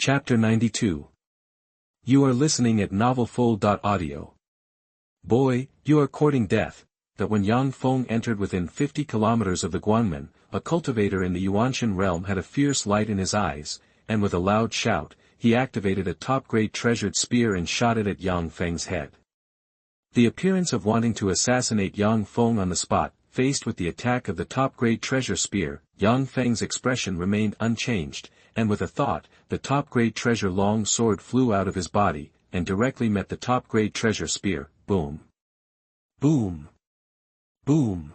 Chapter 92. You are listening at thousand-fold.Audio. Boy, you are courting death. That when Yang Feng entered within 50 kilometers of the Xuanhuan, a cultivator in the Yuanshen realm had a fierce light in his eyes, and with a loud shout, he activated a top-grade treasured spear and shot it at Yang Feng's head. The appearance of wanting to assassinate Yang Feng on the spot, faced with the attack of the top-grade treasure spear, Yang Feng's expression remained unchanged, and with a thought, the top-grade treasure long sword flew out of his body, and directly met the top-grade treasure spear. Boom! Boom! Boom!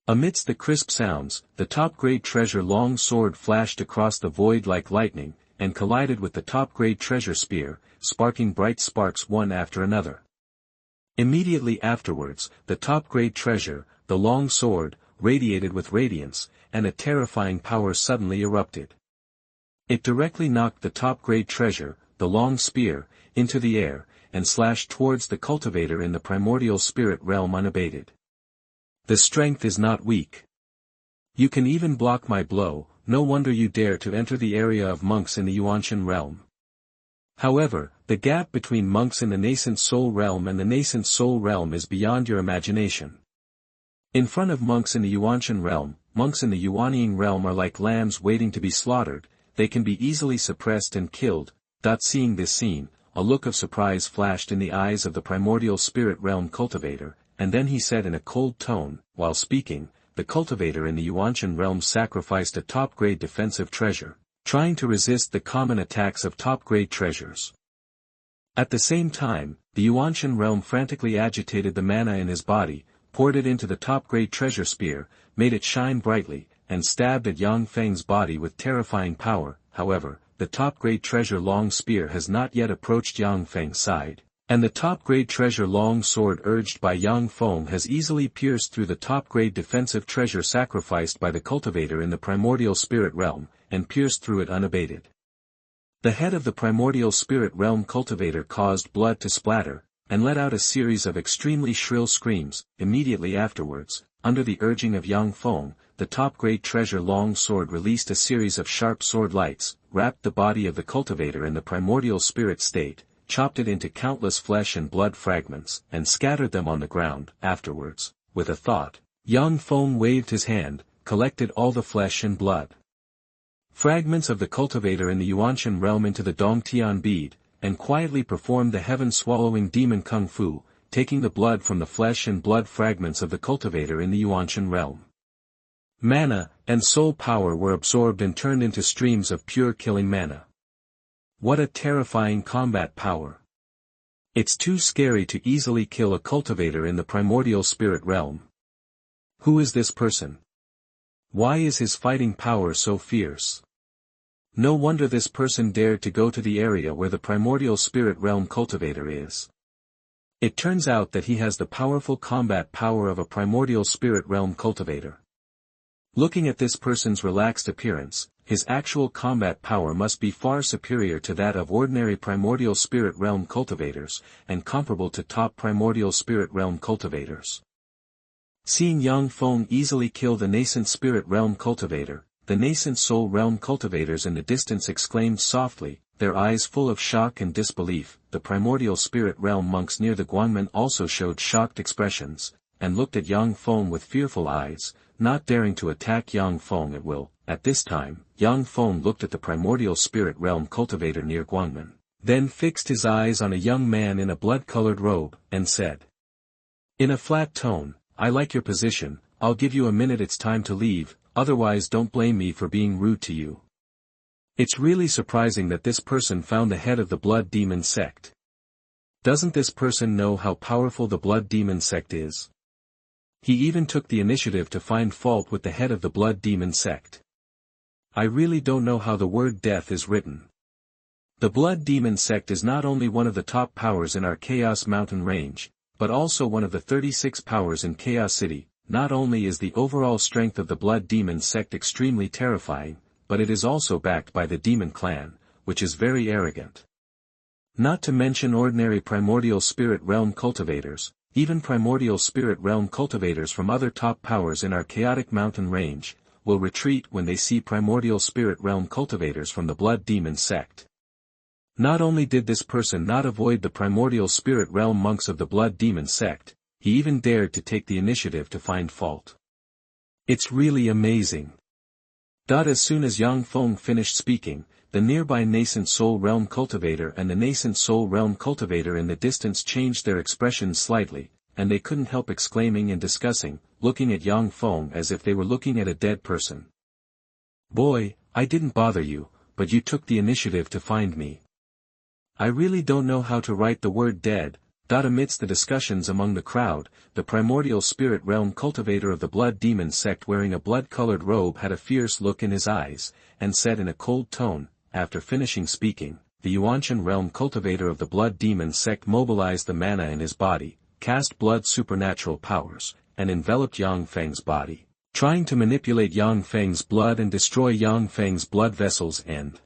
Amidst the crisp sounds, the top-grade treasure long sword flashed across the void like lightning, and collided with the top-grade treasure spear, sparking bright sparks one after another. Immediately afterwards, the top-grade treasure, the long sword, radiated with radiance, and a terrifying power suddenly erupted. It directly knocked the top-grade treasure, the long spear, into the air, and slashed towards the cultivator in the primordial spirit realm unabated. The strength is not weak. You can even block my blow, no wonder you dare to enter the area of monks in the Yuanshen realm. However, the gap between monks in the nascent soul realm and the nascent soul realm is beyond your imagination. In front of monks in the Yuanshen realm, monks in the Yuanying realm are like lambs waiting to be slaughtered, they can be easily suppressed and killed. Seeing this scene, a look of surprise flashed in the eyes of the primordial spirit realm cultivator, and then he said in a cold tone, while speaking, the cultivator in the Yuanshen realm sacrificed a top-grade defensive treasure, trying to resist the common attacks of top-grade treasures. At the same time, the Yuanshen realm frantically agitated the mana in his body, poured it into the top-grade treasure spear, made it shine brightly, and stabbed at Yang Feng's body with terrifying power. However, the top-grade treasure long spear has not yet approached Yang Feng's side, and the top-grade treasure long sword urged by Yang Feng has easily pierced through the top-grade defensive treasure sacrificed by the cultivator in the primordial spirit realm, and pierced through it unabated. The head of the primordial spirit realm cultivator caused blood to splatter, and let out a series of extremely shrill screams. Immediately afterwards, under the urging of Yang Feng, the top-grade treasure long sword released a series of sharp sword lights, wrapped the body of the cultivator in the primordial spirit state, chopped it into countless flesh and blood fragments, and scattered them on the ground. Afterwards, with a thought, Yang Feng waved his hand, collected all the flesh and blood fragments of the cultivator in the Yuanshen realm into the Dongtian bead, and quietly performed the heaven-swallowing demon kung fu, taking the blood from the flesh and blood fragments of the cultivator in the Yuanshen realm. Mana and soul power were absorbed and turned into streams of pure killing mana. What a terrifying combat power! It's too scary to easily kill a cultivator in the primordial spirit realm. Who is this person? Why is his fighting power so fierce? No wonder this person dared to go to the area where the primordial spirit realm cultivator is. It turns out that he has the powerful combat power of a primordial spirit realm cultivator. Looking at this person's relaxed appearance, his actual combat power must be far superior to that of ordinary primordial spirit realm cultivators, and comparable to top primordial spirit realm cultivators. Seeing Yang Feng easily kill the nascent spirit realm cultivator, the nascent soul realm cultivators in the distance exclaimed softly, their eyes full of shock and disbelief. The primordial spirit realm monks near the Xuanhuan also showed shocked expressions, and looked at Yang Feng with fearful eyes, not daring to attack Yang Feng at will. At this time, Yang Feng looked at the primordial spirit realm cultivator near Xuanhuan, then fixed his eyes on a young man in a blood-colored robe, and said, in a flat tone, I like your position, I'll give you a minute, it's time to leave, otherwise don't blame me for being rude to you. It's really surprising that this person found the head of the blood demon sect. Doesn't this person know how powerful the blood demon sect is? He even took the initiative to find fault with the head of the blood demon sect. I really don't know how the word death is written. The blood demon sect is not only one of the top powers in our Chaos Mountain range, but also one of the 36 powers in Chaos City. Not only is the overall strength of the blood demon sect extremely terrifying, but it is also backed by the demon clan, which is very arrogant. Not to mention ordinary primordial spirit realm cultivators, even primordial spirit realm cultivators from other top powers in our chaotic mountain range, will retreat when they see primordial spirit realm cultivators from the blood demon sect. Not only did this person not avoid the primordial spirit realm monks of the Blood Demon Sect, he even dared to take the initiative to find fault. It's really amazing. As soon as Yang Feng finished speaking, the nearby nascent soul realm cultivator and the nascent soul realm cultivator in the distance changed their expressions slightly, and they couldn't help exclaiming and discussing, looking at Yang Feng as if they were looking at a dead person. Boy, I didn't bother you, but you took the initiative to find me. I really don't know how to write the word dead. Amidst the discussions among the crowd, the primordial spirit realm cultivator of the Blood Demon Sect wearing a blood-colored robe had a fierce look in his eyes, and said in a cold tone, after finishing speaking, the Yuanshen realm cultivator of the Blood Demon Sect mobilized the mana in his body, cast blood supernatural powers, and enveloped Yang Feng's body, trying to manipulate Yang Feng's blood and destroy Yang Feng's blood vessels and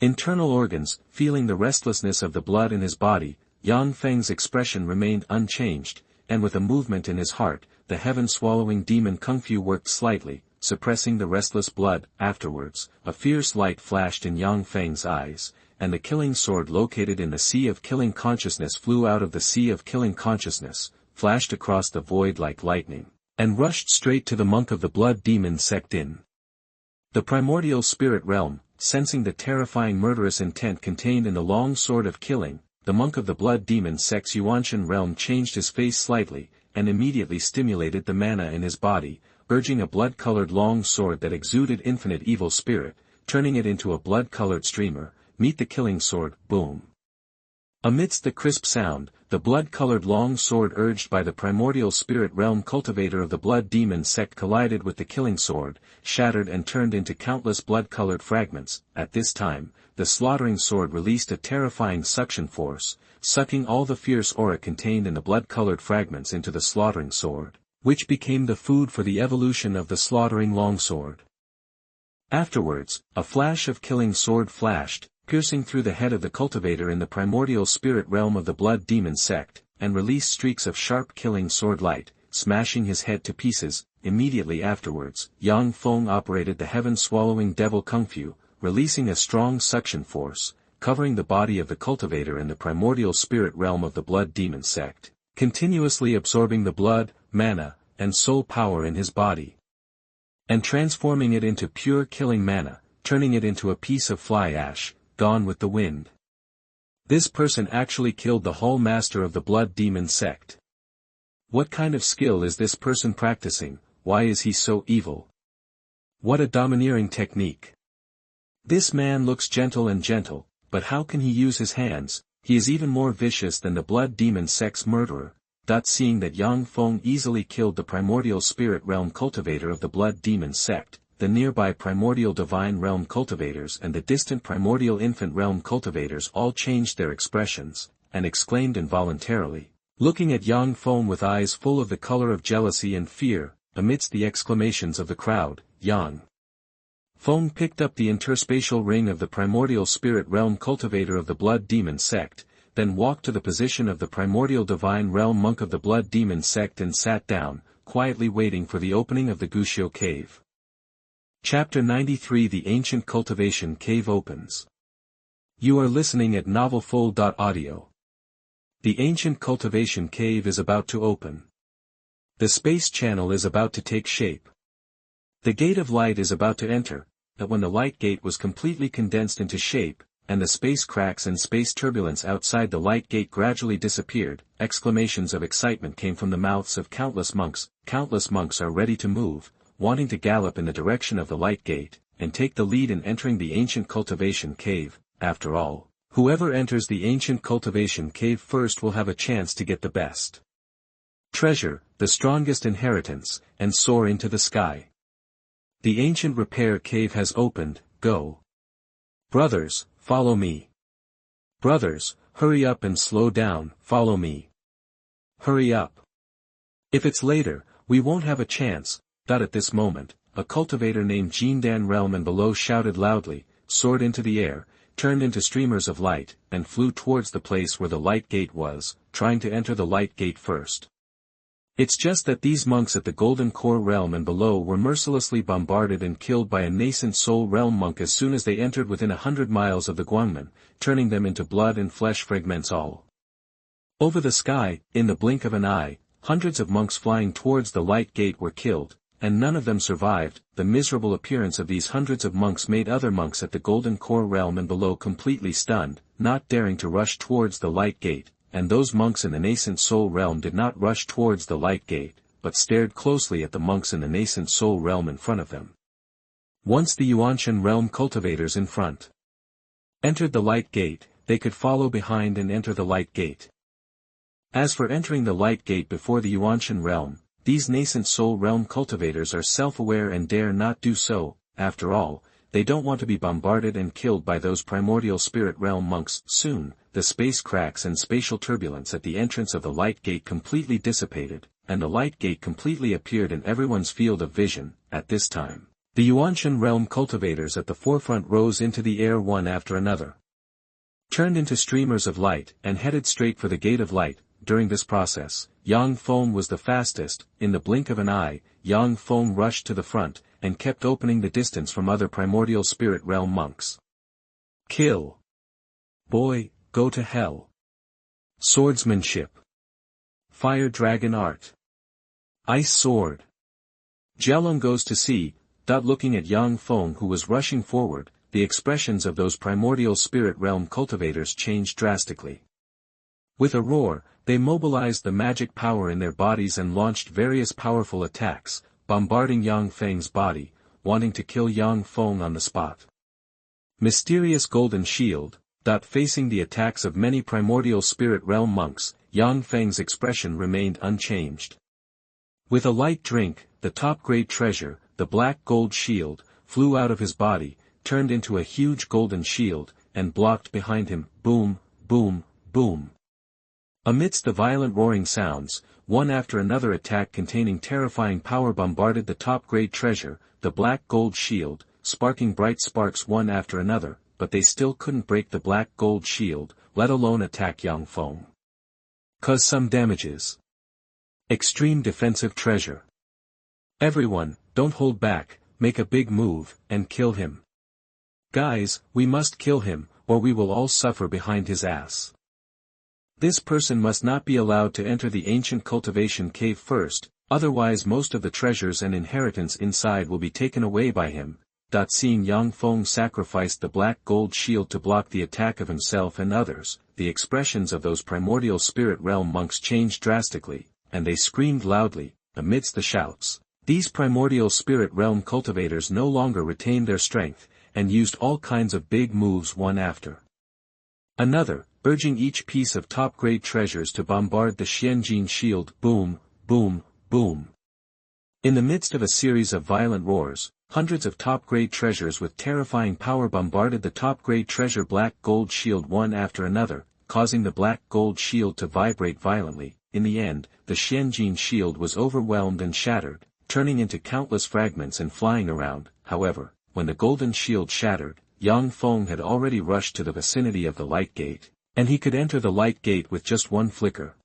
internal organs. Feeling the restlessness of the blood in his body, Yang Feng's expression remained unchanged, and with a movement in his heart, the heaven-swallowing demon Kung-Fu worked slightly, suppressing the restless blood. Afterwards, a fierce light flashed in Yang Feng's eyes, and the killing sword located in the Sea of Killing Consciousness flew out of the Sea of Killing Consciousness, flashed across the void like lightning, and rushed straight to the monk of the Blood Demon Sect in the primordial spirit realm. Sensing the terrifying murderous intent contained in the long sword of killing, the monk of the Blood Demon Sect's Yuanshen realm changed his face slightly, and immediately stimulated the mana in his body, urging a blood-colored long sword that exuded infinite evil spirit, turning it into a blood-colored streamer. Meet the killing sword, boom. Amidst the crisp sound, the blood-colored long sword urged by the primordial spirit realm cultivator of the Blood Demon Sect collided with the killing sword, shattered and turned into countless blood-colored fragments. At this time, the slaughtering sword released a terrifying suction force, sucking all the fierce aura contained in the blood-colored fragments into the slaughtering sword, which became the food for the evolution of the slaughtering longsword. Afterwards, a flash of killing sword flashed, piercing through the head of the cultivator in the primordial spirit realm of the Blood Demon Sect, and released streaks of sharp killing sword light, smashing his head to pieces. Immediately afterwards, Yang Feng operated the heaven-swallowing devil Kung-Fu, releasing a strong suction force, covering the body of the cultivator in the primordial spirit realm of the Blood Demon Sect, continuously absorbing the blood, mana, and soul power in his body, and transforming it into pure killing mana, turning it into a piece of fly ash, gone with the wind. This person actually killed the whole master of the Blood Demon Sect. What kind of skill is this person practicing? Why is he so evil? What a domineering technique. This man looks gentle, but how can he use his hands? He is even more vicious than the Blood Demon Sect's murderer. Seeing that Yang Feng easily killed the primordial spirit realm cultivator of the Blood Demon Sect, the nearby primordial divine realm cultivators and the distant primordial infant realm cultivators all changed their expressions, and exclaimed involuntarily, looking at Yang Feng with eyes full of the color of jealousy and fear. Amidst the exclamations of the crowd, Yang Feng picked up the interspatial ring of the primordial spirit realm cultivator of the Blood Demon Sect, then walked to the position of the primordial divine realm monk of the Blood Demon Sect and sat down, quietly waiting for the opening of the Gushio cave. Chapter 93 The Ancient Cultivation Cave opens. You are listening at thousand-fold.Audio. The ancient cultivation cave is about to open. The space channel is about to take shape. The gate of light is about to enter. That when the light gate was completely condensed into shape, and the space cracks and space turbulence outside the light gate gradually disappeared, exclamations of excitement came from the mouths of countless monks. Countless monks are ready to move, wanting to gallop in the direction of the light gate, and take the lead in entering the ancient cultivation cave. After all, whoever enters the ancient cultivation cave first will have a chance to get the best treasure, the strongest inheritance, and soar into the sky. The ancient repair cave has opened. Go. Brothers, follow me. Brothers, hurry up and slow down, follow me. Hurry up. If it's later, we won't have a chance. At this moment, a cultivator named Jindan Realm and below shouted loudly, soared into the air, turned into streamers of light, and flew towards the place where the light gate was, trying to enter the light gate first. It's just that these monks at the Golden Core realm and below were mercilessly bombarded and killed by a nascent soul realm monk as soon as they entered within 100 miles of the Xuanhuan, turning them into blood and flesh fragments all over the sky. In the blink of an eye, hundreds of monks flying towards the light gate were killed, and none of them survived. The miserable appearance of these hundreds of monks made other monks at the Golden Core realm and below completely stunned, not daring to rush towards the light gate, and those monks in the nascent soul realm did not rush towards the light gate, but stared closely at the monks in the nascent soul realm in front of them. Once the Yuanshen realm cultivators in front entered the light gate, they could follow behind and enter the light gate. As for entering the light gate before the Yuanshen realm, these nascent soul realm cultivators are self-aware and dare not do so. After all, they don't want to be bombarded and killed by those primordial spirit realm monks. Soon, the space cracks and spatial turbulence at the entrance of the light gate completely dissipated, and the light gate completely appeared in everyone's field of vision. At this time, the Yuanshen realm cultivators at the forefront rose into the air one after another, turned into streamers of light, and headed straight for the gate of light. During this process, Yang Feng was the fastest. In the blink of an eye, Yang Feng rushed to the front, and kept opening the distance from other primordial spirit realm monks. Kill. Boy, go to hell. Swordsmanship. Fire dragon art. Ice sword. Jialong goes to see. Looking at Yang Feng who was rushing forward, the expressions of those primordial spirit realm cultivators changed drastically. With a roar, they mobilized the magic power in their bodies and launched various powerful attacks, bombarding Yang Feng's body, wanting to kill Yang Feng on the spot. Mysterious golden shield. Facing the attacks of many primordial spirit realm monks, Yang Feng's expression remained unchanged. With a light drink, the top-grade treasure, the black gold shield, flew out of his body, turned into a huge golden shield, and blocked behind him. Boom, boom, boom. Amidst the violent roaring sounds, one after another attack containing terrifying power bombarded the top-grade treasure, the black gold shield, sparking bright sparks one after another, but they still couldn't break the black gold shield, let alone attack Yang Feng. Cause some damages. Extreme defensive treasure. Everyone, don't hold back, make a big move, and kill him. Guys, we must kill him, or we will all suffer behind his ass. This person must not be allowed to enter the ancient cultivation cave first, otherwise most of the treasures and inheritance inside will be taken away by him. Seeing Yang Feng sacrificed the black gold shield to block the attack of himself and others, the expressions of those primordial spirit realm monks changed drastically, and they screamed loudly. Amidst the shouts, these primordial spirit realm cultivators no longer retained their strength, and used all kinds of big moves one after another, urging each piece of top-grade treasures to bombard the Xianjin shield. Boom, boom, boom. In the midst of a series of violent roars, hundreds of top-grade treasures with terrifying power bombarded the top-grade treasure black gold shield one after another, causing the black gold shield to vibrate violently. In the end, the Xianjin shield was overwhelmed and shattered, turning into countless fragments and flying around. However, when the golden shield shattered, Yang Feng had already rushed to the vicinity of the light gate, and he could enter the light gate with just one flicker.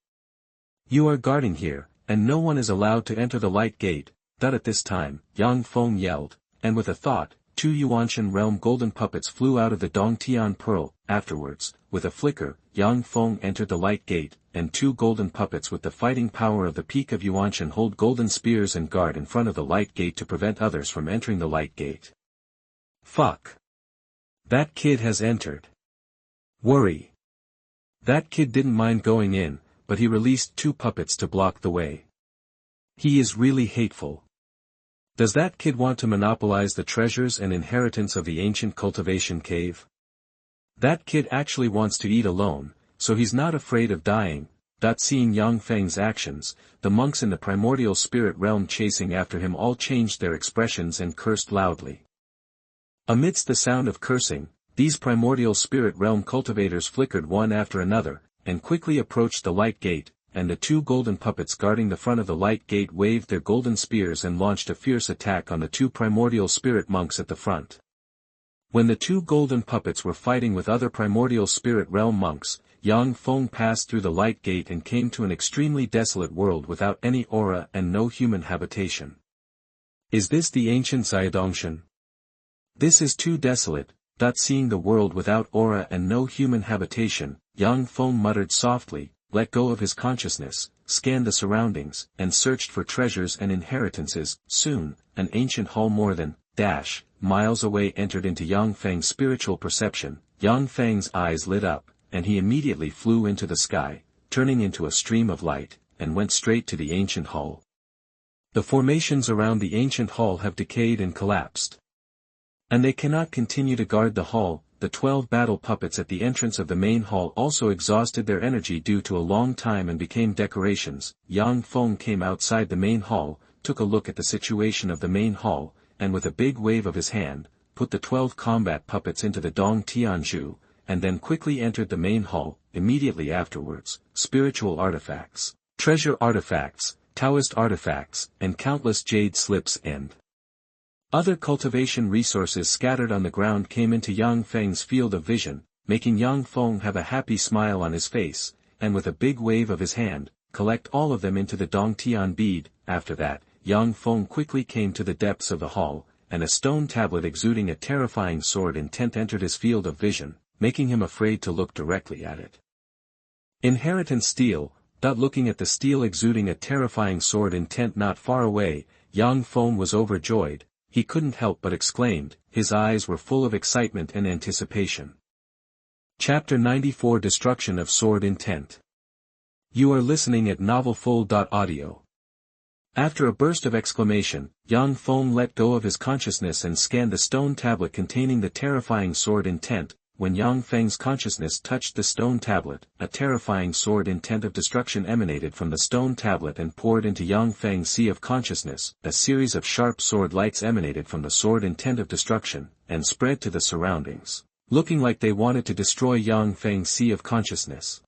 You are guarding here, and no one is allowed to enter the light gate. At this time, Yang Feng yelled, and with a thought, 2 Yuanshen realm golden puppets flew out of the Dongtian pearl. Afterwards, with a flicker, Yang Feng entered the light gate, and 2 golden puppets with the fighting power of the peak of Yuanshen hold golden spears and guard in front of the light gate to prevent others from entering the light gate. Fuck. That kid has entered. Worry. That kid didn't mind going in, but he released 2 puppets to block the way. He is really hateful. Does that kid want to monopolize the treasures and inheritance of the ancient cultivation cave? That kid actually wants to eat alone, so he's not afraid of dying. Seeing Yang Feng's actions, the monks in the primordial spirit realm chasing after him all changed their expressions and cursed loudly. Amidst the sound of cursing, these primordial spirit realm cultivators flickered one after another, and quickly approached the light gate, and the 2 golden puppets guarding the front of the light gate waved their golden spears and launched a fierce attack on the 2 primordial spirit monks at the front. When the 2 golden puppets were fighting with other primordial spirit realm monks, Yang Feng passed through the light gate and came to an extremely desolate world without any aura and no human habitation. Is this the ancient Xuanhuan? This is too desolate. Seeing the world without aura and no human habitation, Yang Feng muttered softly, let go of his consciousness, scanned the surroundings, and searched for treasures and inheritances. Soon, an ancient hall more than miles away entered into Yang Feng's spiritual perception. Yang Feng's eyes lit up, and he immediately flew into the sky, turning into a stream of light, and went straight to the ancient hall. The formations around the ancient hall have decayed and collapsed. And they cannot continue to guard the hall. The 12 battle puppets at the entrance of the main hall also exhausted their energy due to a long time and became decorations. Yang Feng came outside the main hall, took a look at the situation of the main hall, and with a big wave of his hand, put the 12 combat puppets into the Dong-Tian Jue, and then quickly entered the main hall. Immediately afterwards, spiritual artifacts, treasure artifacts, Taoist artifacts, and countless jade slips and other cultivation resources scattered on the ground came into Yang Feng's field of vision, making Yang Feng have a happy smile on his face, and with a big wave of his hand, collect all of them into the Dong-Tian bead. After that, Yang Feng quickly came to the depths of the hall, and a stone tablet exuding a terrifying sword intent entered his field of vision, making him afraid to look directly at it. Inheritance steel. Looking at the steel exuding a terrifying sword intent not far away, Yang Feng was overjoyed. He couldn't help but exclaimed, his eyes were full of excitement and anticipation. Chapter 94 Destruction of Sword Intent. You are listening at thousand-fold.Audio. After a burst of exclamation, Yang Feng let go of his consciousness and scanned the stone tablet containing the terrifying sword intent. When Yang Feng's consciousness touched the stone tablet, a terrifying sword intent of destruction emanated from the stone tablet and poured into Yang Feng's sea of consciousness. A series of sharp sword lights emanated from the sword intent of destruction, and spread to the surroundings, looking like they wanted to destroy Yang Feng's sea of consciousness.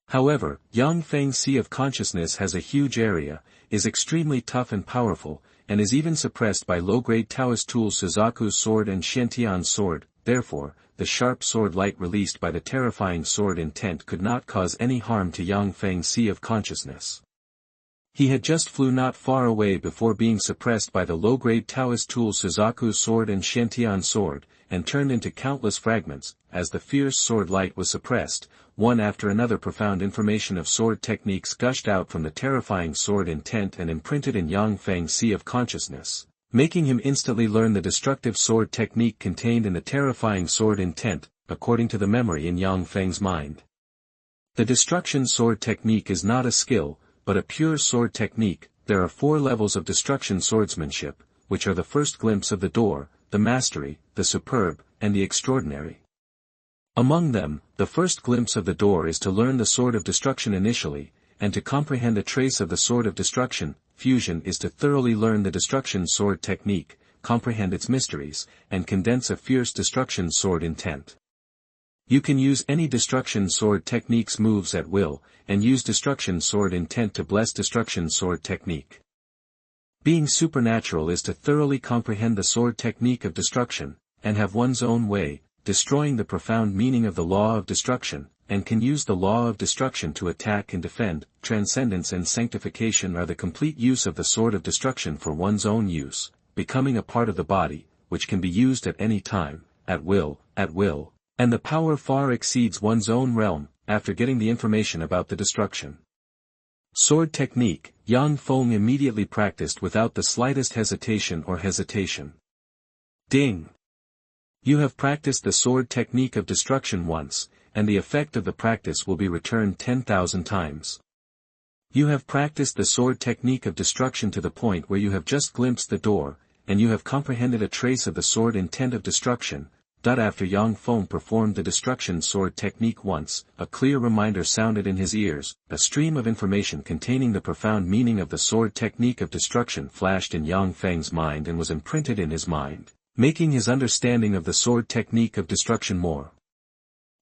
However, Yang Feng's sea of consciousness has a huge area, is extremely tough and powerful, and is even suppressed by low-grade Taoist tools Suzaku's sword and Xiantian's sword. Therefore, the sharp sword light released by the terrifying sword intent could not cause any harm to Yang Feng's sea of consciousness. He had just flew not far away before being suppressed by the low-grade Taoist tool Suzaku's sword and Xiantian's sword, and turned into countless fragments. As the fierce sword light was suppressed, one after another profound information of sword techniques gushed out from the terrifying sword intent and imprinted in Yang Feng's sea of consciousness, making him instantly learn the destructive sword technique contained in the terrifying sword intent, according to the memory in Yang Feng's mind. The destruction sword technique is not a skill, but a pure sword technique. There are 4 levels of destruction swordsmanship, which are the first glimpse of the door, the mastery, the superb, and the extraordinary. Among them, the first glimpse of the door is to learn the sword of destruction initially, and to comprehend a trace of the sword of destruction. Fusion is to thoroughly learn the destruction sword technique, comprehend its mysteries, and condense a fierce destruction sword intent. You can use any destruction sword technique's moves at will, and use destruction sword intent to bless destruction sword technique. Being supernatural is to thoroughly comprehend the sword technique of destruction, and have one's own way, destroying the profound meaning of the law of destruction, and can use the law of destruction to attack and defend. Transcendence and sanctification are the complete use of the sword of destruction for one's own use, becoming a part of the body, which can be used at any time, at will, and the power far exceeds one's own realm. After getting the information about the destruction sword technique, Yang Feng immediately practiced without the slightest hesitation. Ding! You have practiced the sword technique of destruction once, and the effect of the practice will be returned 10,000 times. You have practiced the sword technique of destruction to the point where you have just glimpsed the door, and you have comprehended a trace of the sword intent of destruction. After Yang Feng performed the destruction sword technique once, a clear reminder sounded in his ears. A stream of information containing the profound meaning of the sword technique of destruction flashed in Yang Feng's mind and was imprinted in his mind, making his understanding of the sword technique of destruction more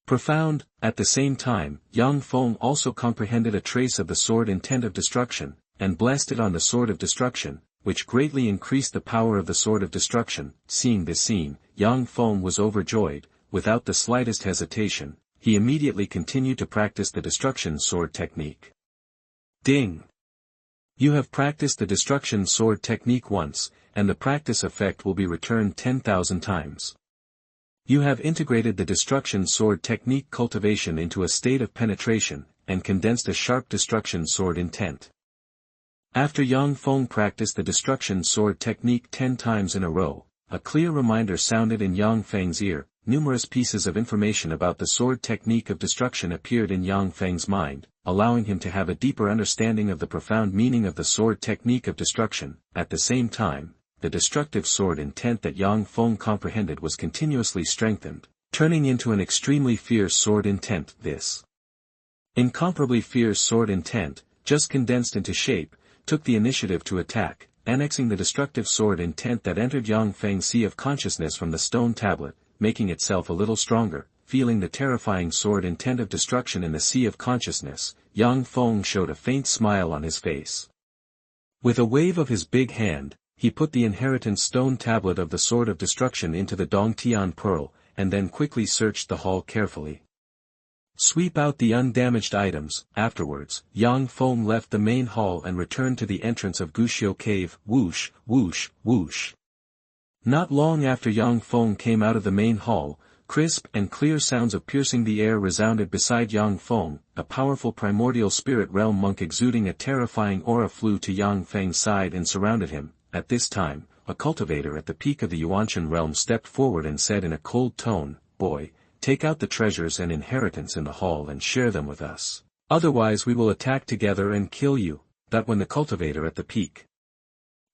profound. At the same time, Yang Feng also comprehended a trace of the sword intent of destruction, and blessed it on the sword of destruction, which greatly increased the power of the sword of destruction. Seeing this scene, Yang Feng was overjoyed. Without the slightest hesitation, he immediately continued to practice the destruction sword technique. Ding! You have practiced the destruction sword technique once, and the practice effect will be returned 10,000 times. You have integrated the destruction sword technique cultivation into a state of penetration, and condensed a sharp destruction sword intent. After Yang Feng practiced the destruction sword technique 10 times in a row, a clear reminder sounded in Yang Feng's ear. Numerous pieces of information about the sword technique of destruction appeared in Yang Feng's mind, allowing him to have a deeper understanding of the profound meaning of the sword technique of destruction. At the same time, the destructive sword intent that Yang Feng comprehended was continuously strengthened, turning into an extremely fierce sword intent. This incomparably fierce sword intent, just condensed into shape, took the initiative to attack, annexing the destructive sword intent that entered Yang Feng's sea of consciousness from the stone tablet, making itself a little stronger. Feeling the terrifying sword intent of destruction in the sea of consciousness, Yang Feng showed a faint smile on his face. With a wave of his big hand, he put the inheritance stone tablet of the sword of destruction into the Dongtian pearl, and then quickly searched the hall carefully. Sweep out the undamaged items. Afterwards, Yang Feng left the main hall and returned to the entrance of Guxiu Cave. Whoosh, whoosh, whoosh. Not long after Yang Feng came out of the main hall, crisp and clear sounds of piercing the air resounded beside Yang Feng. A powerful primordial spirit realm monk exuding a terrifying aura flew to Yang Feng's side and surrounded him. At this time, a cultivator at the peak of the Yuanshen realm stepped forward and said in a cold tone, "Boy, take out the treasures and inheritance in the hall and share them with us. Otherwise we will attack together and kill you." That when the cultivator at the peak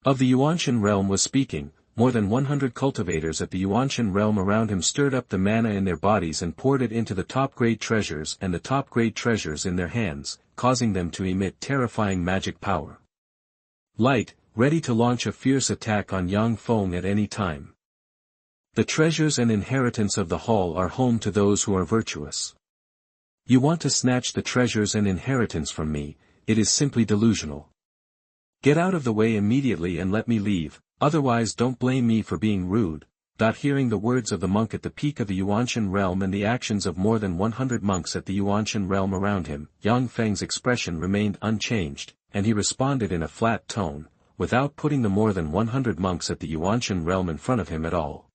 of the Yuanshen realm was speaking, more than 100 cultivators at the Yuanshen realm around him stirred up the mana in their bodies and poured it into the top-grade treasures and the top-grade treasures in their hands, causing them to emit terrifying magic power. Light, ready to launch a fierce attack on Yang Feng at any time. The treasures and inheritance of the hall are home to those who are virtuous. You want to snatch the treasures and inheritance from me, it is simply delusional. Get out of the way immediately and let me leave. Otherwise don't blame me for being rude. Hearing the words of the monk at the peak of the Yuanshen realm and the actions of more than 100 monks at the Yuanshen realm around him, Yang Feng's expression remained unchanged, and he responded in a flat tone, without putting the more than 100 monks at the Yuanshen realm in front of him at all.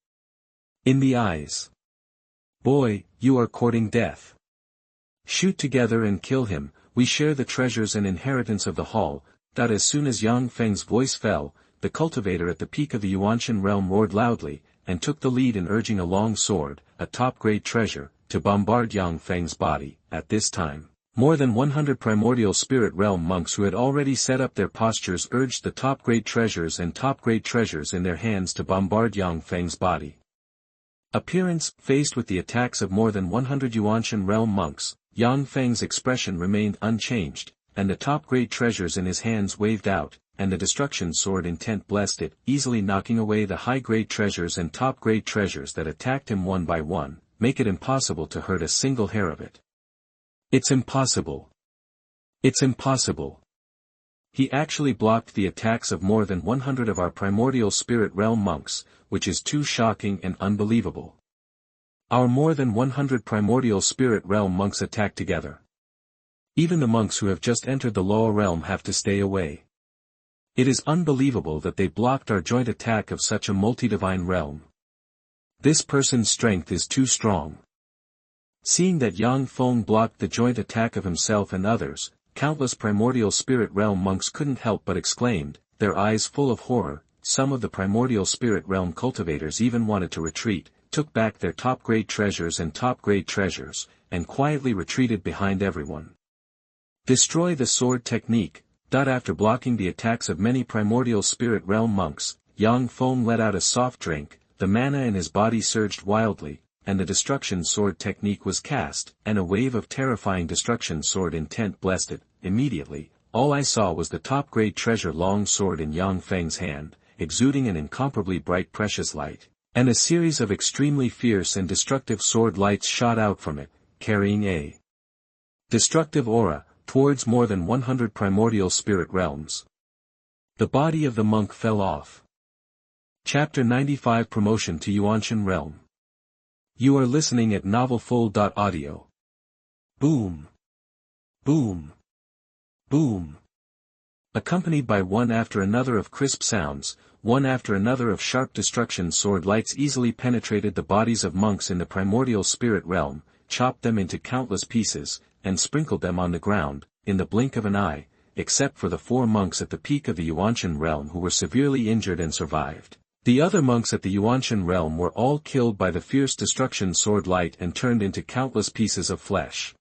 In the eyes. Boy, you are courting death. Shoot together and kill him. We share the treasures and inheritance of the hall. That as soon as Yang Feng's voice fell, the cultivator at the peak of the Yuanshen realm roared loudly, and took the lead in urging a long sword, a top-grade treasure, to bombard Yang Feng's body. At this time, more than 100 primordial spirit realm monks who had already set up their postures urged the top-grade treasures and top-grade treasures in their hands to bombard Yang Feng's body. Appearance. Faced with the attacks of more than 100 Yuanshen realm monks, Yang Feng's expression remained unchanged, and the top-grade treasures in his hands waved out, and the destruction sword intent blessed it, easily knocking away the high-grade treasures and top-grade treasures that attacked him one by one, make it impossible to hurt a single hair of it. It's impossible. It's impossible. He actually blocked the attacks of more than 100 of our primordial spirit realm monks, which is too shocking and unbelievable. Our more than 100 primordial spirit realm monks attack together. Even the monks who have just entered the lower realm have to stay away. It is unbelievable that they blocked our joint attack of such a multi-divine realm. This person's strength is too strong. Seeing that Yang Feng blocked the joint attack of himself and others, countless primordial spirit realm monks couldn't help but exclaimed, their eyes full of horror. Some of the primordial spirit realm cultivators even wanted to retreat, took back their top-grade treasures and top-grade treasures, and quietly retreated behind everyone. Destroy the sword technique. After blocking the attacks of many primordial spirit realm monks, Yang Feng let out a soft drink, the mana in his body surged wildly, and the destruction sword technique was cast, and a wave of terrifying destruction sword intent blessed it. Immediately, all I saw was the top-grade treasure long sword in Yang Feng's hand, exuding an incomparably bright precious light, and a series of extremely fierce and destructive sword lights shot out from it, carrying a destructive aura, towards more than 100 primordial spirit realms. The body of the monk fell off. Chapter 95 Promotion to Yuanshen Realm. You are listening at thousand-fold.Audio. Boom! Boom! Boom! Accompanied by one after another of crisp sounds, one after another of sharp destruction, sword lights easily penetrated the bodies of monks in the primordial spirit realm, chopped them into countless pieces, and sprinkled them on the ground, in the blink of an eye, except for the 4 monks at the peak of the Yuanshen realm who were severely injured and survived. The other monks at the Yuanshen realm were all killed by the fierce destruction sword light and turned into countless pieces of flesh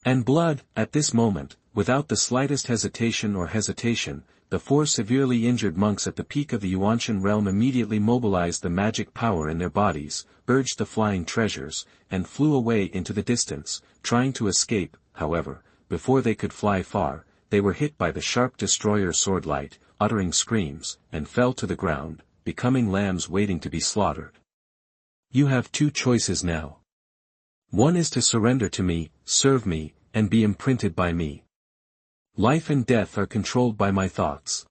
and blood. At this moment, without the slightest hesitation, the 4 severely injured monks at the peak of the Yuanshen realm immediately mobilized the magic power in their bodies, urged the flying treasures, and flew away into the distance, trying to escape. However, before they could fly far, they were hit by the sharp destroyer sword light, uttering screams, and fell to the ground, becoming lambs waiting to be slaughtered. You have 2 choices now. One is to surrender to me, serve me, and be imprinted by me. Life and death are controlled by my thoughts.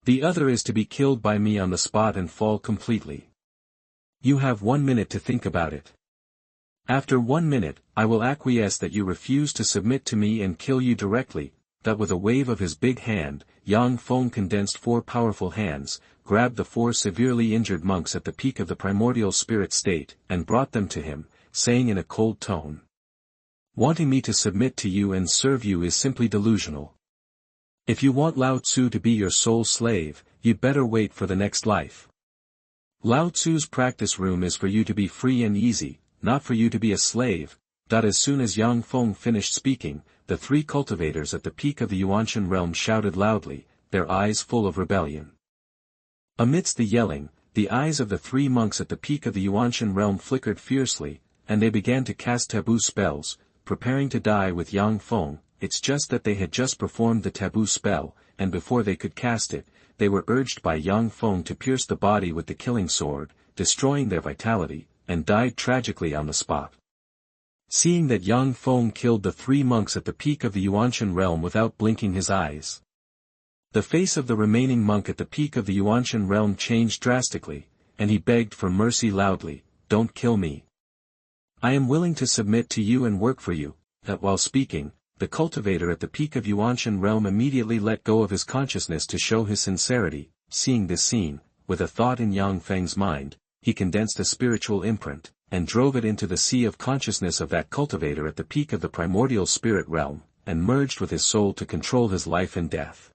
The other is to be killed by me on the spot and fall completely. You have 1 minute to think about it. After 1 minute, I will acquiesce that you refuse to submit to me and kill you directly. That with a wave of his big hand, Yang Feng condensed 4 powerful hands, grabbed the 4 severely injured monks at the peak of the primordial spirit state, and brought them to him, saying in a cold tone, "Wanting me to submit to you and serve you is simply delusional. If you want Lao Tzu to be your sole slave, you'd better wait for the next life. Lao Tzu's practice room is for you to be free and easy, not for you to be a slave." As soon as Yang Feng finished speaking, the 3 cultivators at the peak of the Yuanshen realm shouted loudly, their eyes full of rebellion. Amidst the yelling, the eyes of the 3 monks at the peak of the Yuanshen realm flickered fiercely, and they began to cast taboo spells, preparing to die with Yang Feng. It's just that they had just performed the taboo spell, and before they could cast it, they were urged by Yang Feng to pierce the body with the killing sword, destroying their vitality, and died tragically on the spot. Seeing that Yang Feng killed the 3 monks at the peak of the Yuanshen realm without blinking his eyes, the face of the remaining monk at the peak of the Yuanshen realm changed drastically, and he begged for mercy loudly, "Don't kill me. I am willing to submit to you and work for you." While speaking, the cultivator at the peak of Yuanshen realm immediately let go of his consciousness to show his sincerity. Seeing this scene, with a thought in Yang Feng's mind, he condensed a spiritual imprint, and drove it into the sea of consciousness of that cultivator at the peak of the primordial spirit realm, and merged with his soul to control his life and death.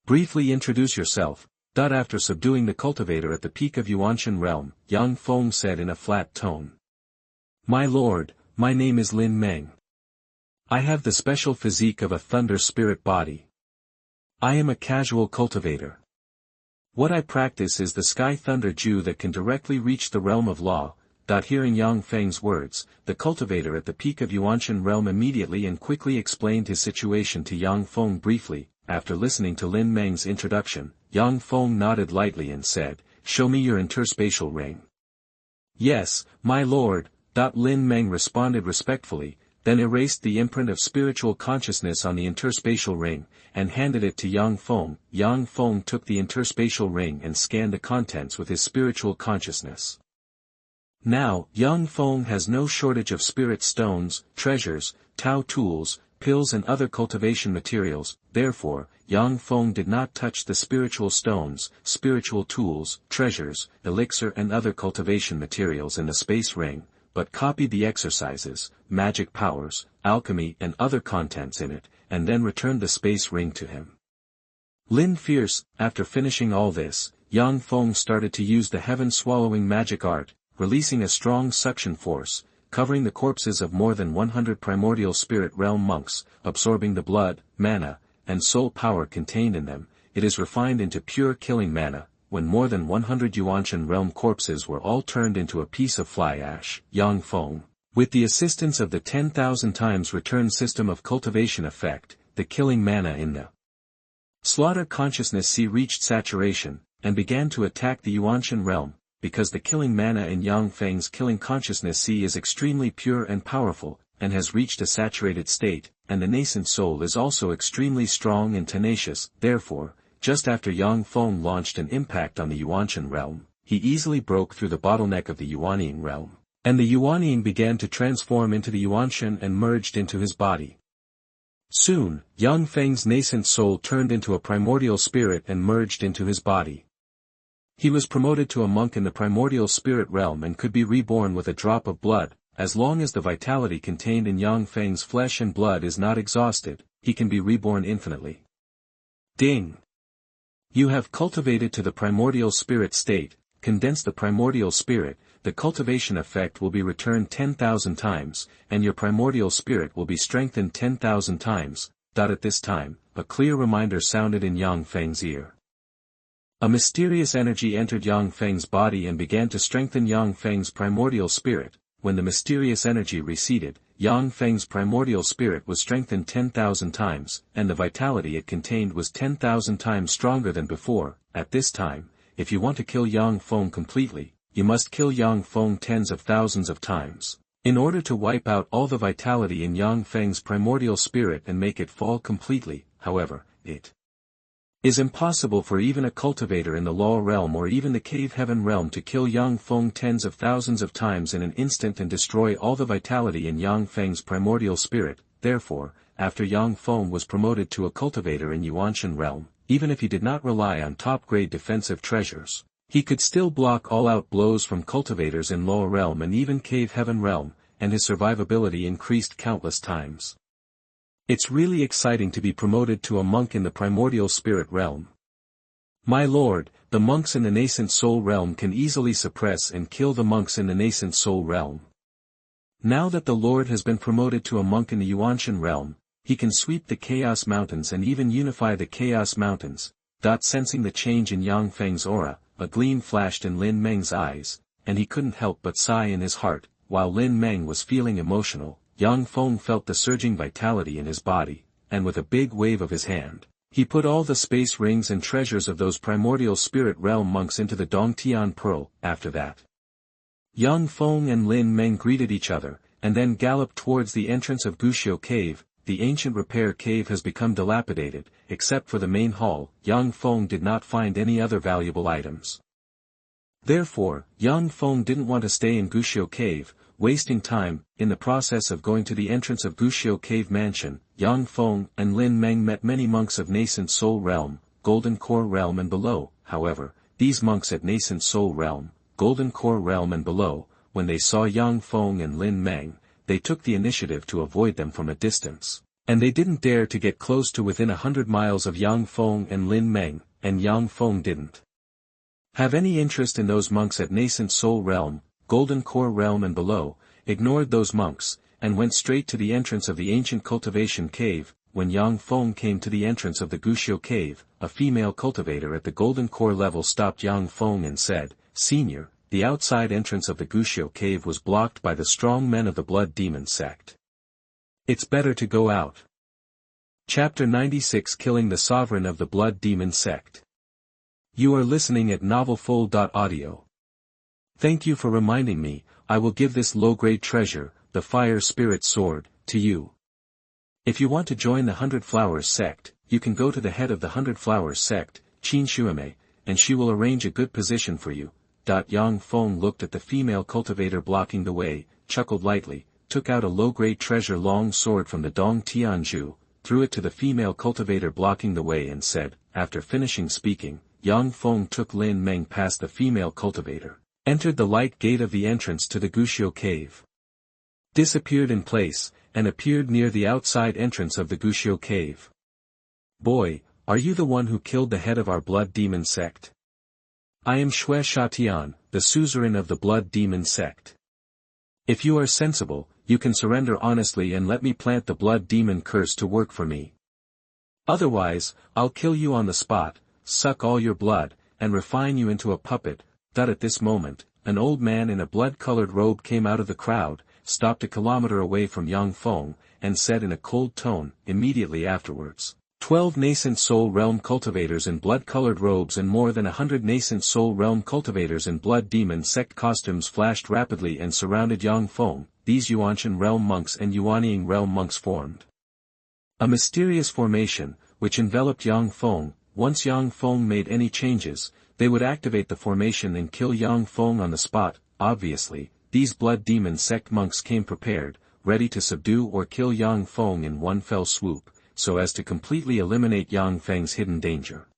Briefly introduce yourself. After subduing the cultivator at the peak of Yuanshen realm, Yang Feng said in a flat tone, "My lord, my name is Lin Meng. I have the special physique of a thunder spirit body. I am a casual cultivator. What I practice is the sky thunder Jue that can directly reach the realm of law." Hearing Yang Feng's words, the cultivator at the peak of Yuanshen realm immediately and quickly explained his situation to Yang Feng briefly. After listening to Lin Meng's introduction, Yang Feng nodded lightly and said, "Show me your interspatial ring." "Yes, my lord," Lin Meng responded respectfully, then erased the imprint of spiritual consciousness on the interspatial ring, and handed it to Yang Feng. Yang Feng took the interspatial ring and scanned the contents with his spiritual consciousness. Now, Yang Feng has no shortage of spirit stones, treasures, Tao tools, pills and other cultivation materials. Therefore, Yang Feng did not touch the spiritual stones, spiritual tools, treasures, elixir and other cultivation materials in the space ring, but copied the exercises, magic powers, alchemy and other contents in it, and then returned the space ring to him. After finishing all this, Yang Feng started to use the heaven-swallowing magic art, releasing a strong suction force, covering the corpses of more than 100 primordial spirit realm monks, absorbing the blood, mana, and soul power contained in them. It is refined into pure killing mana. When more than 100 Yuanshen realm corpses were all turned into a piece of fly ash, Yang Feng, with the assistance of the 10,000 times return system of cultivation effect, the killing mana in the slaughter consciousness sea reached saturation, and began to attack the Yuanshen realm. Because the killing mana in Yang Feng's killing consciousness sea is extremely pure and powerful, and has reached a saturated state, and the nascent soul is also extremely strong and tenacious. Therefore, just after Yang Feng launched an impact on the Yuanshen realm, he easily broke through the bottleneck of the Yuanying realm. And the Yuaning began to transform into the Yuanshen and merged into his body. Soon, young Feng's nascent soul turned into a primordial spirit and merged into his body. He was promoted to a monk in the primordial spirit realm and could be reborn with a drop of blood. As long as the vitality contained in young Feng's flesh and blood is not exhausted, he can be reborn infinitely. Ding! You have cultivated to the primordial spirit state. Condense the primordial spirit, the cultivation effect will be returned 10,000 times, and your primordial spirit will be strengthened 10,000 times. At this time, a clear reminder sounded in Yang Feng's ear. A mysterious energy entered Yang Feng's body and began to strengthen Yang Feng's primordial spirit. When the mysterious energy receded, Yang Feng's primordial spirit was strengthened 10,000 times, and the vitality it contained was 10,000 times stronger than before. At this time, if you want to kill Yang Feng completely, you must kill Yang Feng tens of thousands of times. In order to wipe out all the vitality in Yang Feng's primordial spirit and make it fall completely, however, it is impossible for even a cultivator in the law realm or even the cave heaven realm to kill Yang Feng tens of thousands of times in an instant and destroy all the vitality in Yang Feng's primordial spirit. Therefore, after Yang Feng was promoted to a cultivator in Yuanshen realm, even if he did not rely on top-grade defensive treasures, he could still block all-out blows from cultivators in law realm and even cave heaven realm, and his survivability increased countless times. It's really exciting to be promoted to a monk in the primordial spirit realm. My lord, the monks in the nascent soul realm can easily suppress and kill the monks in the nascent soul realm. Now that the lord has been promoted to a monk in the Yuanshen realm, he can sweep the Chaos Mountains and even unify the Chaos Mountains. Sensing the change in Yang Feng's aura, a gleam flashed in Lin Meng's eyes, and he couldn't help but sigh in his heart. While Lin Meng was feeling emotional, Yang Feng felt the surging vitality in his body, and with a big wave of his hand, he put all the space rings and treasures of those primordial spirit realm monks into the Dongtian Pearl. After that, Yang Feng and Lin Meng greeted each other, and then galloped towards the entrance of Guxiu Cave. The ancient repair cave has become dilapidated, except for the main hall. Yang Feng did not find any other valuable items. Therefore, Yang Feng didn't want to stay in Guxiu Cave, wasting time. In the process of going to the entrance of Guxiu Cave Mansion, Yang Feng and Lin Meng met many monks of Nascent Soul Realm, Golden Core Realm and below. However, these monks at Nascent Soul Realm, Golden Core Realm and below, when they saw Yang Feng and Lin Meng, they took the initiative to avoid them from a distance, and they didn't dare to get close to within 100 miles of Yang Feng and Lin Meng, and Yang Feng didn't have any interest in those monks at Nascent Soul Realm, Golden Core Realm and below, ignored those monks, and went straight to the entrance of the ancient Cultivation Cave. When Yang Feng came to the entrance of the Guxiu Cave, a female cultivator at the Golden Core level stopped Yang Feng and said, "Senior, the outside entrance of the Guxiu Cave was blocked by the strong men of the Blood Demon Sect. It's better to go out." Chapter 96 Killing the Sovereign of the Blood Demon Sect. You are listening at thousand-fold.Audio. Thank you for reminding me. I will give this low-grade treasure, the Fire Spirit Sword, to you. If you want to join the 100 Flowers Sect, you can go to the head of the 100 Flowers Sect, Qin Shuame, and she will arrange a good position for you. Yang Feng looked at the female cultivator blocking the way, chuckled lightly, took out a low-grade treasure long sword from the Dong Tianzhu, threw it to the female cultivator blocking the way and said, after finishing speaking, Yang Feng took Lin Meng past the female cultivator, entered the light gate of the entrance to the Guxiu Cave, disappeared in place, and appeared near the outside entrance of the Guxiu Cave. "Boy, are you the one who killed the head of our Blood Demon Sect?" "I am Xue Shatian, the suzerain of the Blood Demon Sect. If you are sensible, you can surrender honestly and let me plant the Blood Demon curse to work for me. Otherwise, I'll kill you on the spot, suck all your blood, and refine you into a puppet." At this moment, an old man in a blood-colored robe came out of the crowd, stopped a kilometer away from Yang Feng, and said in a cold tone, immediately afterwards, 12 nascent soul realm cultivators in blood-colored robes and more than 100 nascent soul realm cultivators in blood demon sect costumes flashed rapidly and surrounded Yang Feng. These Yuanshen realm monks and Yuanying realm monks formed a mysterious formation, which enveloped Yang Feng. Once Yang Feng made any changes, they would activate the formation and kill Yang Feng on the spot. Obviously, these blood demon sect monks came prepared, ready to subdue or kill Yang Feng in one fell swoop, so as to completely eliminate Yang Feng's hidden danger.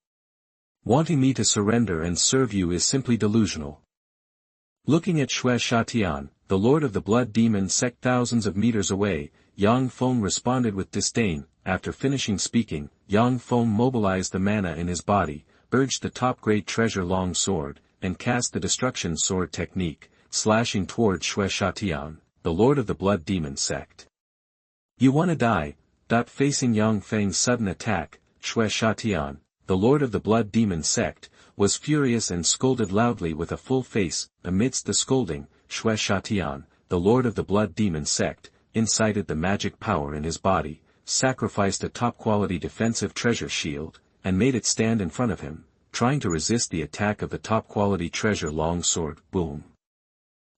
Wanting me to surrender and serve you is simply delusional. Looking at Xuanhuan, the lord of the blood demon sect thousands of meters away, Yang Feng responded with disdain. After finishing speaking, Yang Feng mobilized the mana in his body, urged the top-grade treasure long sword, and cast the destruction sword technique, slashing toward Xuanhuan, the lord of the blood demon sect. You wanna die? Facing Yang Feng's sudden attack, Xuanhuan, the lord of the blood demon sect, was furious and scolded loudly with a full face. Amidst the scolding, Xuanhuan, the lord of the blood demon sect, incited the magic power in his body, sacrificed a top-quality defensive treasure shield, and made it stand in front of him, trying to resist the attack of the top-quality treasure long sword. Boom!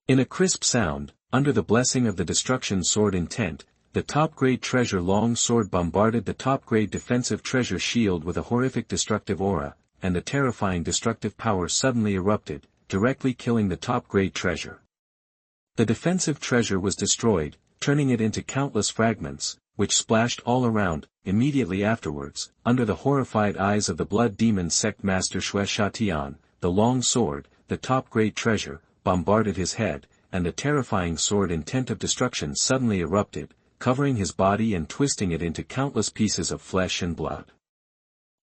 In a crisp sound, under the blessing of the destruction sword intent, the top-grade treasure long sword bombarded the top-grade defensive treasure shield with a horrific destructive aura, and the terrifying destructive power suddenly erupted, directly killing the top-grade treasure. The defensive treasure was destroyed, turning it into countless fragments, which splashed all around. Immediately afterwards, under the horrified eyes of the blood demon sect master Xuanhuan, the long sword, the top-grade treasure, bombarded his head, and the terrifying sword intent of destruction suddenly erupted, covering his body and twisting it into countless pieces of flesh and blood.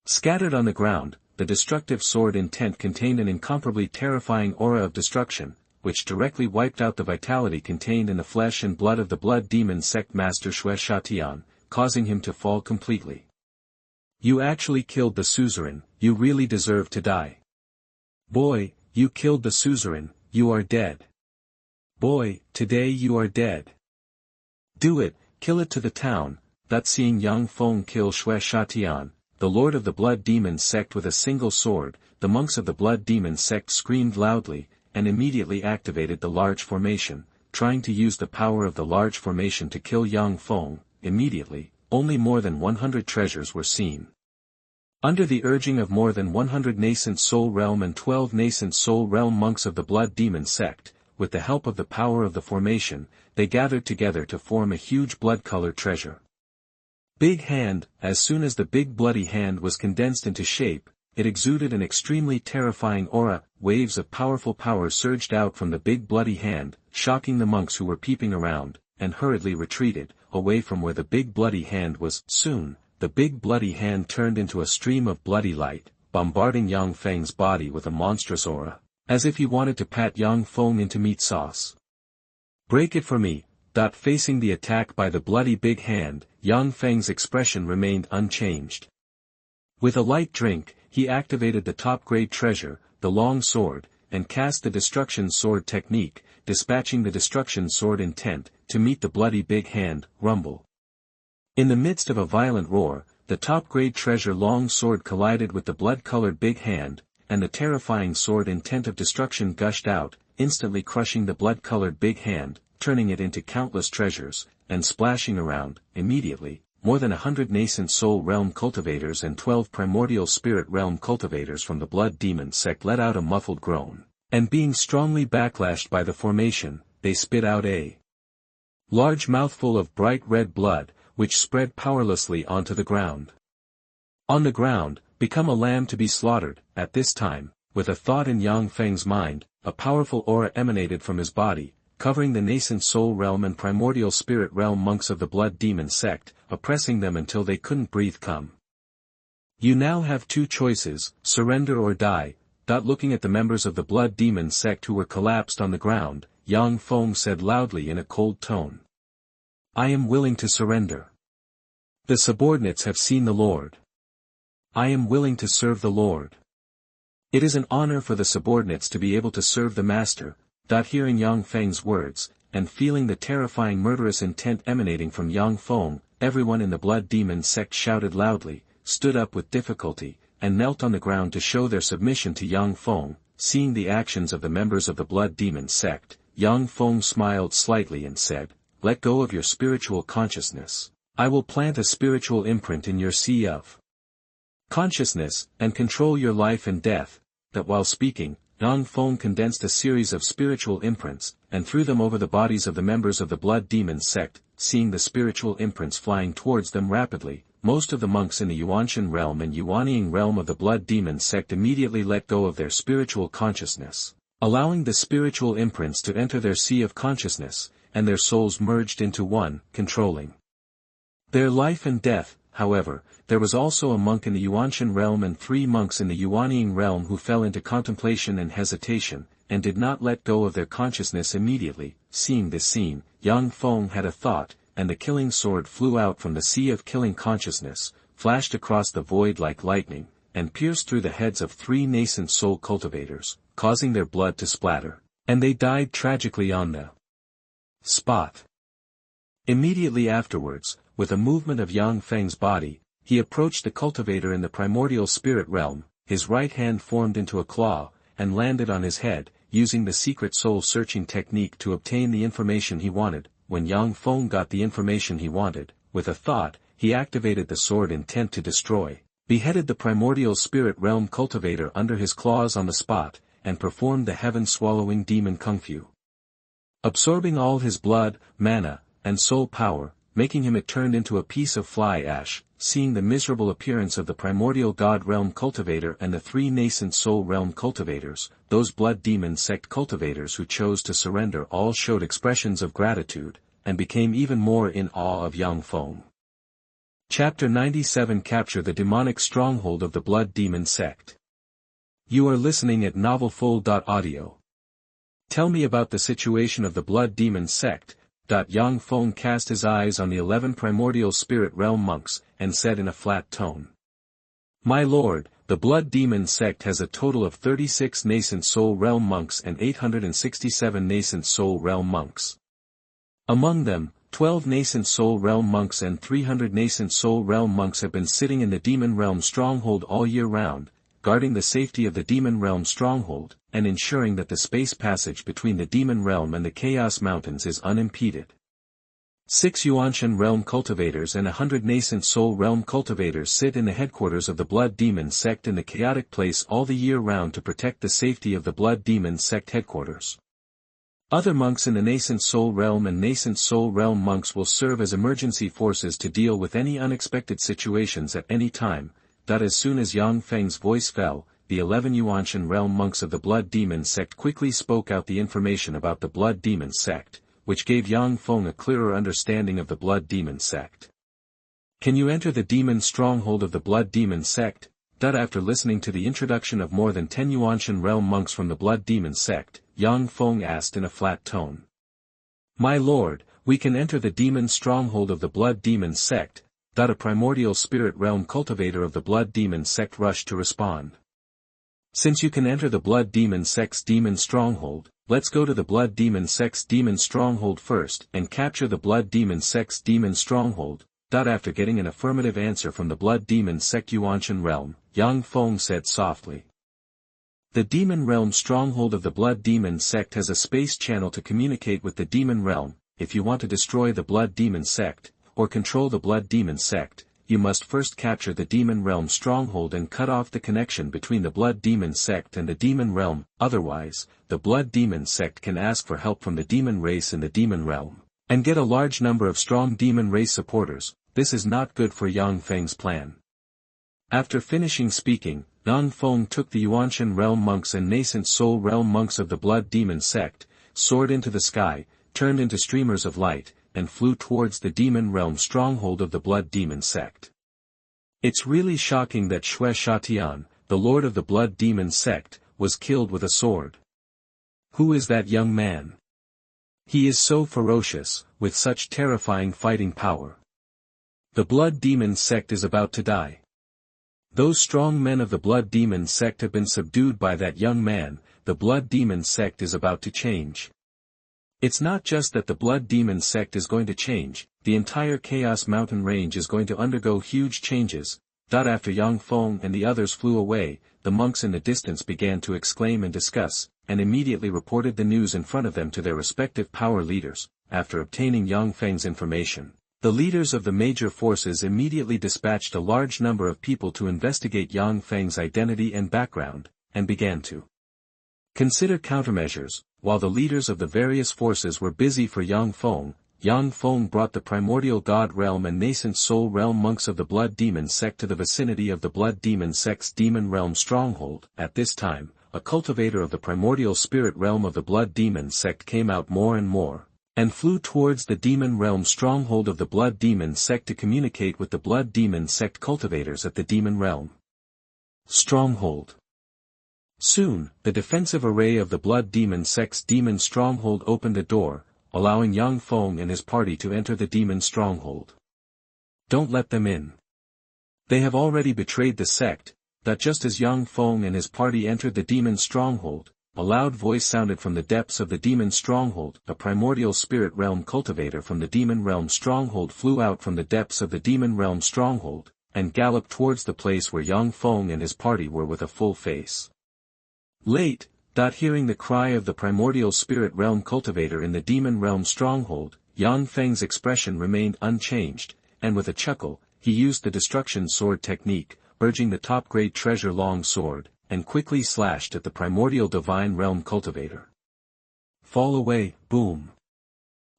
Scattered on the ground, the destructive sword intent contained an incomparably terrifying aura of destruction, which directly wiped out the vitality contained in the flesh and blood of the blood demon sect master Xuanhuan, causing him to fall completely. You actually killed the suzerain, you really deserve to die. Boy, you killed the suzerain, you are dead. Boy, today you are dead. Do it, kill it to the town. Seeing Yang Feng kill Xuanhuan, the lord of the blood demon sect with a single sword, the monks of the blood demon sect screamed loudly, and immediately activated the large formation, trying to use the power of the large formation to kill Yang Feng. Immediately, only more than 100 treasures were seen. Under the urging of more than 100 nascent soul realm and 12 nascent soul realm monks of the blood demon sect, with the help of the power of the formation, they gathered together to form a huge blood-colored treasure. Big Hand. As soon as the big bloody hand was condensed into shape, it exuded an extremely terrifying aura. Waves of powerful power surged out from the big bloody hand, shocking the monks who were peeping around, and hurriedly retreated, away from where the big bloody hand was. Soon, the big bloody hand turned into a stream of bloody light, bombarding Yang Feng's body with a monstrous aura, as if he wanted to pat Yang Feng into meat sauce. Break it for me. Facing the attack by the bloody big hand, Yang Feng's expression remained unchanged. With a light drink, he activated the top-grade treasure, the long sword, and cast the destruction sword technique, dispatching the destruction sword intent, to meet the bloody big hand. Rumble. In the midst of a violent roar, the top-grade treasure long sword collided with the blood-colored big hand, and the terrifying sword intent of destruction gushed out, instantly crushing the blood-colored big hand, turning it into countless treasures, and splashing around. Immediately, more than 100 nascent soul realm cultivators and 12 primordial spirit realm cultivators from the blood demon sect let out a muffled groan, and being strongly backlashed by the formation, they spit out a large mouthful of bright red blood, which spread powerlessly onto the ground. On the ground, become a lamb to be slaughtered. At this time, with a thought in Yang Feng's mind, a powerful aura emanated from his body, covering the nascent soul realm and primordial spirit realm monks of the blood demon sect, oppressing them until they couldn't breathe. Come. You now have two choices, surrender or die. Looking at the members of the blood demon sect who were collapsed on the ground, Yang Feng said loudly in a cold tone. I am willing to surrender. The subordinates have seen the Lord. I am willing to serve the Lord. It is an honor for the subordinates to be able to serve the Master. Hearing Yang Feng's words, and feeling the terrifying murderous intent emanating from Yang Feng, everyone in the blood demon sect shouted loudly, stood up with difficulty, and knelt on the ground to show their submission to Yang Feng. Seeing the actions of the members of the blood demon sect, Yang Feng smiled slightly and said, let go of your spiritual consciousness. I will plant a spiritual imprint in your sea of consciousness, and control your life and death. While speaking, Yang Feng condensed a series of spiritual imprints, and threw them over the bodies of the members of the Blood Demon sect. Seeing the spiritual imprints flying towards them rapidly, most of the monks in the Yuanshen realm and Yuanying realm of the Blood Demon sect immediately let go of their spiritual consciousness, allowing the spiritual imprints to enter their sea of consciousness, and their souls merged into one, controlling their life and death. However, there was also a monk in the Yuanshen realm and 3 monks in the Yuanying realm who fell into contemplation and hesitation, and did not let go of their consciousness immediately. Seeing this scene, young Feng had a thought, and the killing sword flew out from the sea of killing consciousness, flashed across the void like lightning, and pierced through the heads of 3 nascent soul cultivators, causing their blood to splatter, and they died tragically on the spot. Immediately afterwards, with a movement of Yang Feng's body, he approached the cultivator in the primordial spirit realm, his right hand formed into a claw, and landed on his head, using the secret soul-searching technique to obtain the information he wanted. When Yang Feng got the information he wanted, with a thought, he activated the sword intent to destroy, beheaded the primordial spirit realm cultivator under his claws on the spot, and performed the heaven-swallowing demon kung fu. Absorbing all his blood, mana, and soul power, making him, it turned into a piece of fly ash. Seeing the miserable appearance of the primordial god realm cultivator and the 3 nascent soul realm cultivators, those Blood Demon sect cultivators who chose to surrender all showed expressions of gratitude, and became even more in awe of Yang Feng. Chapter 97 Capture the demonic stronghold of the Blood Demon sect. You are listening at thousand-fold.Audio. Tell me about the situation of the Blood Demon sect. Yang Feng cast his eyes on the 11 primordial spirit realm monks, and said in a flat tone. My lord, the Blood Demon sect has a total of 36 nascent soul realm monks and 867 nascent soul realm monks. Among them, 12 nascent soul realm monks and 300 nascent soul realm monks have been sitting in the demon realm stronghold all year round, guarding the safety of the demon realm stronghold, and ensuring that the space passage between the demon realm and the Chaos Mountains is unimpeded. 6 Yuanshen realm cultivators and 100 nascent soul realm cultivators sit in the headquarters of the Blood Demon sect in the chaotic place all the year round to protect the safety of the Blood Demon sect headquarters. Other monks in the nascent soul realm and nascent soul realm monks will serve as emergency forces to deal with any unexpected situations at any time. As soon as Yang Feng's voice fell, the 11 Yuanshen realm monks of the Blood Demon sect quickly spoke out the information about the Blood Demon sect, which gave Yang Feng a clearer understanding of the Blood Demon sect. Can you enter the demon stronghold of the Blood Demon sect? After listening to the introduction of more than 10 Yuanshen realm monks from the Blood Demon sect, Yang Feng asked in a flat tone. My lord, we can enter the demon stronghold of the Blood Demon sect. A primordial spirit realm cultivator of the Blood Demon sect rushed to respond. Since you can enter the Blood Demon sect's demon stronghold, let's go to the Blood Demon sect's demon stronghold first and capture the Blood Demon sect's demon stronghold. After getting an affirmative answer from the Blood Demon sect Yuanshen realm, Yang Feng said softly. The demon realm stronghold of the Blood Demon sect has a space channel to communicate with the demon realm. If you want to destroy the Blood Demon sect, or control the Blood Demon sect, you must first capture the demon realm stronghold and cut off the connection between the Blood Demon sect and the demon realm. Otherwise, the Blood Demon sect can ask for help from the demon race in the demon realm, and get a large number of strong demon race supporters. This is not good for Yang Feng's plan. After finishing speaking, Yang Feng took the Yuanshen realm monks and nascent soul realm monks of the Blood Demon sect, soared into the sky, turned into streamers of light, and flew towards the demon realm stronghold of the Blood Demon sect. It's really shocking that Xuanhuan, the lord of the Blood Demon sect, was killed with a sword. Who is that young man? He is so ferocious, with such terrifying fighting power. The Blood Demon sect is about to die. Those strong men of the Blood Demon sect have been subdued by that young man. The Blood Demon sect is about to change. It's not just that the Blood Demon sect is going to change, the entire Chaos Mountain range is going to undergo huge changes. After Yang Feng and the others flew away, the monks in the distance began to exclaim and discuss, and immediately reported the news in front of them to their respective power leaders. After obtaining Yang Feng's information, the leaders of the major forces immediately dispatched a large number of people to investigate Yang Feng's identity and background, and began to consider countermeasures. while the leaders of the various forces were busy for Yang Feng brought the primordial god realm and nascent soul realm monks of the Blood Demon Sect to the vicinity of the Blood Demon Sect's demon realm stronghold. At this time, a cultivator of the primordial spirit realm of the Blood Demon Sect came out more and more, and flew towards the demon realm stronghold of the Blood Demon Sect to communicate with the Blood Demon Sect cultivators at the demon realm stronghold. Soon, the defensive array of the Blood Demon Sect's demon stronghold opened a door, allowing Yang Feng and his party to enter the demon stronghold. Don't let them in. They have already betrayed the sect. That just as Yang Feng and his party entered the demon stronghold, a loud voice sounded from the depths of the demon stronghold. A primordial spirit realm cultivator from the demon realm stronghold flew out from the depths of the demon realm stronghold, and galloped towards the place where Yang Feng and his party were with a full face. Late, hearing the cry of the primordial spirit realm cultivator in the demon realm stronghold, Yang Feng's expression remained unchanged, and with a chuckle, he used the destruction sword technique, urging the top-grade treasure long sword, and quickly slashed at the primordial divine realm cultivator. Fall away, boom.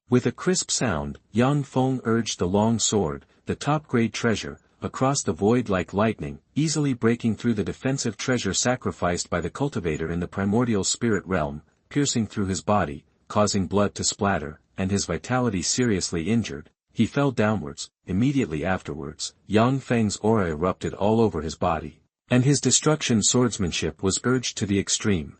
With a crisp sound, Yang Feng urged the long sword, the top-grade treasure, across the void like lightning, easily breaking through the defensive treasure sacrificed by the cultivator in the primordial spirit realm, piercing through his body, causing blood to splatter, and his vitality seriously injured. He fell downwards. Immediately afterwards, Yang Feng's aura erupted all over his body, and his destruction swordsmanship was urged to the extreme.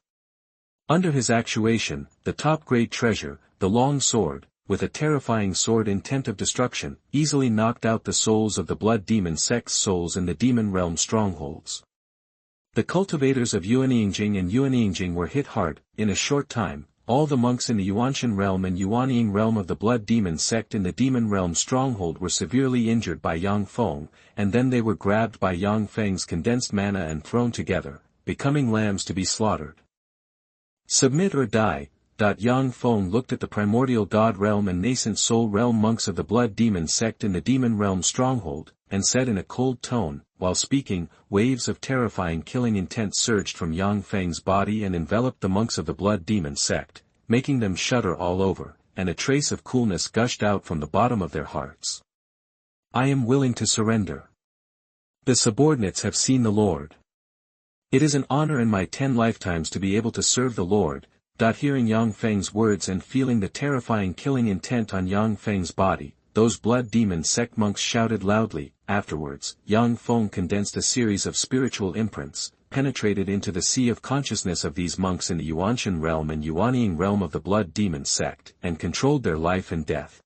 Under his actuation, the top-grade treasure, the long sword, with a terrifying sword intent of destruction, easily knocked out the souls of the Blood Demon Sect's souls in the demon realm strongholds. The cultivators of Yuanjing and Yuanjing were hit hard. In a short time, all the monks in the Yuanshen realm and Yuanjing realm of the Blood Demon Sect in the demon realm stronghold were severely injured by Yang Feng, and then they were grabbed by Yang Feng's condensed mana and thrown together, becoming lambs to be slaughtered. Submit or die. Yang Feng looked at the primordial god realm and nascent soul realm monks of the Blood Demon Sect in the demon realm stronghold, and said in a cold tone, while speaking, waves of terrifying killing intent surged from Yang Feng's body and enveloped the monks of the Blood Demon Sect, making them shudder all over, and a trace of coolness gushed out from the bottom of their hearts. I am willing to surrender. The subordinates have seen the Lord. It is an honor in my 10 lifetimes to be able to serve the Lord. Hearing Yang Feng's words and feeling the terrifying killing intent on Yang Feng's body, those Blood Demon Sect monks shouted loudly. Afterwards, Yang Feng condensed a series of spiritual imprints, penetrated into the sea of consciousness of these monks in the Yuanshen realm and Yuanjing realm of the Blood Demon Sect, and controlled their life and death.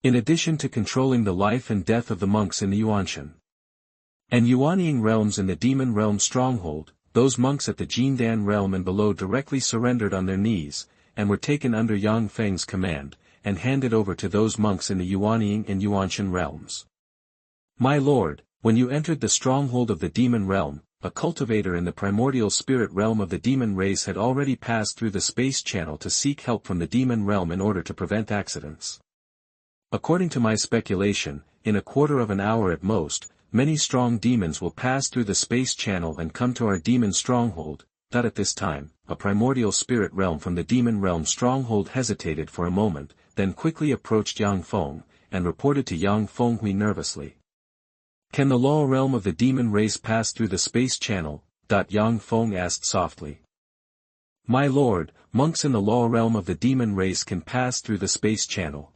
In addition to controlling the life and death of the monks in the Yuanshen and Yuanjing realms in the demon realm stronghold, those monks at the Jindan realm and below directly surrendered on their knees, and were taken under Yang Feng's command, and handed over to those monks in the Yuanjing and Yuanshen realms. My lord, when you entered the stronghold of the demon realm, a cultivator in the primordial spirit realm of the demon race had already passed through the space channel to seek help from the demon realm in order to prevent accidents. According to my speculation, in a quarter of an hour at most, many strong demons will pass through the space channel and come to our demon stronghold. At this time, a primordial spirit realm from the demon realm stronghold hesitated for a moment, then quickly approached Yang Feng, and reported to Yang Feng nervously. Can the law realm of the demon race pass through the space channel? Yang Feng asked softly. My lord, monks in the law realm of the demon race can pass through the space channel.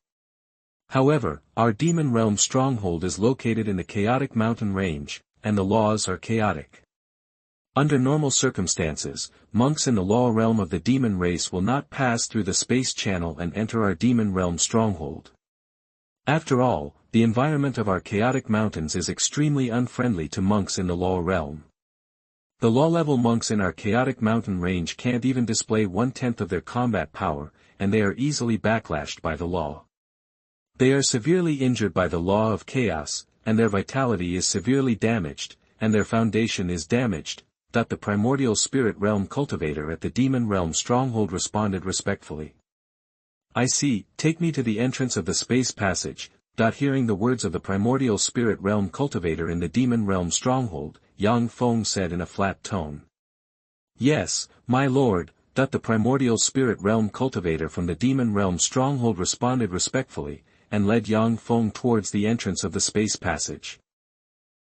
However, our demon realm stronghold is located in the chaotic mountain range, and the laws are chaotic. Under normal circumstances, monks in the law realm of the demon race will not pass through the space channel and enter our demon realm stronghold. After all, the environment of our chaotic mountains is extremely unfriendly to monks in the law realm. The law-level monks in our chaotic mountain range can't even display 1/10 of their combat power, and they are easily backlashed by the law. They are severely injured by the law of chaos, and their vitality is severely damaged, and their foundation is damaged. The primordial spirit realm cultivator at the demon realm stronghold responded respectfully. I see, take me to the entrance of the space passage. Hearing the words of the primordial spirit realm cultivator in the demon realm stronghold, Yang Feng said in a flat tone. Yes, my lord. The primordial spirit realm cultivator from the demon realm Stronghold responded respectfully, and led Yang Feng towards the entrance of the space passage.